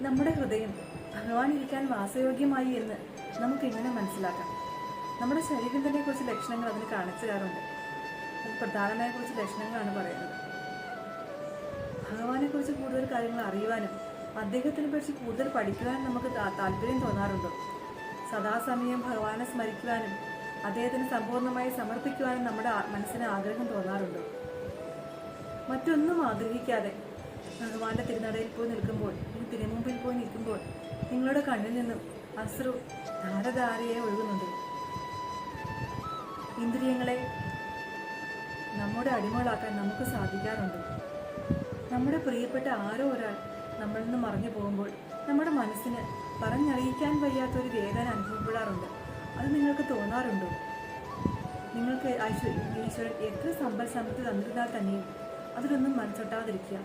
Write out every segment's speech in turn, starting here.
നമ്മുടെ ഹൃദയം ഭഗവാൻ ഇരിക്കാൻ വാസയോഗ്യമായി എന്ന് നമുക്ക് എങ്ങനെ മനസ്സിലാക്കാം? നമ്മുടെ ശരീരത്തിനെ കുറിച്ച് ലക്ഷണങ്ങൾ അതിന് കാണിച്ചു തരാറുണ്ട്. അത് പ്രധാനമായ കുറച്ച് ലക്ഷണങ്ങളാണ് പറയുന്നത്. ഭഗവാനെ കുറിച്ച് കൂടുതൽ കാര്യങ്ങൾ അറിയുവാനും അദ്ദേഹത്തിനെ കുറിച്ച് കൂടുതൽ പഠിക്കുവാനും നമുക്ക് താല്പര്യം തോന്നാറുണ്ടോ? സദാസമയം ഭഗവാനെ സ്മരിക്കുവാനും അദ്ദേഹത്തിന് സമ്പൂർണ്ണമായി സമർപ്പിക്കുവാനും നമ്മുടെ മനസ്സിന് ആഗ്രഹം തോന്നാറുണ്ടോ? മറ്റൊന്നും ആഗ്രഹിക്കാതെ ഭഗവാന്റെ തിരുനടയിൽ പോയി നിൽക്കുമ്പോൾ, ഈ തിരുമുമ്പിൽ പോയി നിൽക്കുമ്പോൾ നിങ്ങളുടെ കണ്ണിൽ നിന്നും അശ്രു ധാരധാരയെ ഒഴുകുന്നുണ്ട്. ഇന്ദ്രിയങ്ങളെ നമ്മുടെ അടിമകളാക്കാൻ നമുക്ക് സാധിക്കാറുണ്ട്. നമ്മുടെ പ്രിയപ്പെട്ട ആരോ ഒരാൾ നമ്മളിൽ നിന്ന് മറഞ്ഞു പോകുമ്പോൾ നമ്മുടെ മനസ്സിന് പറഞ്ഞറിയിക്കാൻ വയ്യാത്തൊരു വേദന അനുഭവപ്പെടാറുണ്ട്. അത് നിങ്ങൾക്ക് തോന്നാറുണ്ടോ? നിങ്ങൾക്ക് ഈശ്വരൻ എത്ര സമ്പൽ സമൃദ്ധി തന്നിരുന്നാൽ തന്നെയും അതിലൊന്നും മനസ്സൊട്ടാതിരിക്കുക,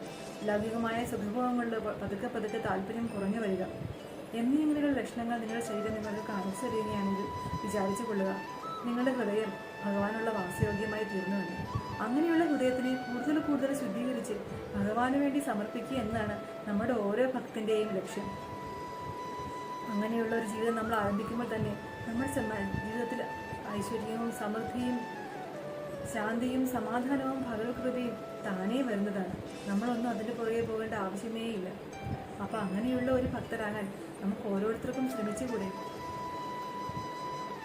ലൗകികമായ സുഖഭോഗങ്ങളിൽ പതുക്കെ പതുക്കെ താല്പര്യം കുറഞ്ഞു വരിക എന്നിങ്ങനെയുള്ള ലക്ഷണങ്ങൾ നിങ്ങളുടെ ശരീരം നിങ്ങൾക്ക് കാണിച്ചു തരികയാണെങ്കിൽ വിചാരിച്ചു കൊള്ളുക, നിങ്ങളുടെ ഹൃദയം ഭഗവാനുള്ള വാസയോഗ്യമായി തീർന്നുവെന്ന്. അങ്ങനെയുള്ള ഹൃദയത്തിനെ കൂടുതൽ കൂടുതൽ ശുദ്ധീകരിച്ച് ഭഗവാന് വേണ്ടി സമർപ്പിക്കുക എന്നതാണ് നമ്മുടെ ഓരോ ഭക്തൻ്റെയും ലക്ഷ്യം. അങ്ങനെയുള്ള ഒരു ജീവിതം നമ്മൾ ആരംഭിക്കുമ്പോൾ തന്നെ നമ്മുടെ ജീവിതത്തിൽ ഐശ്വര്യവും സമൃദ്ധിയും ശാന്തിയും സമാധാനവും ഭഗവത്കൃപയും താനേ വരുന്നതാണ്. നമ്മളൊന്നും അതിൻ്റെ പുറകെ പോകേണ്ട ആവശ്യമേ ഇല്ല. അപ്പം അങ്ങനെയുള്ള ഒരു ഭക്തരാകാൻ നമുക്ക് ഓരോരുത്തർക്കും ശ്രമിച്ചുകൂടെ?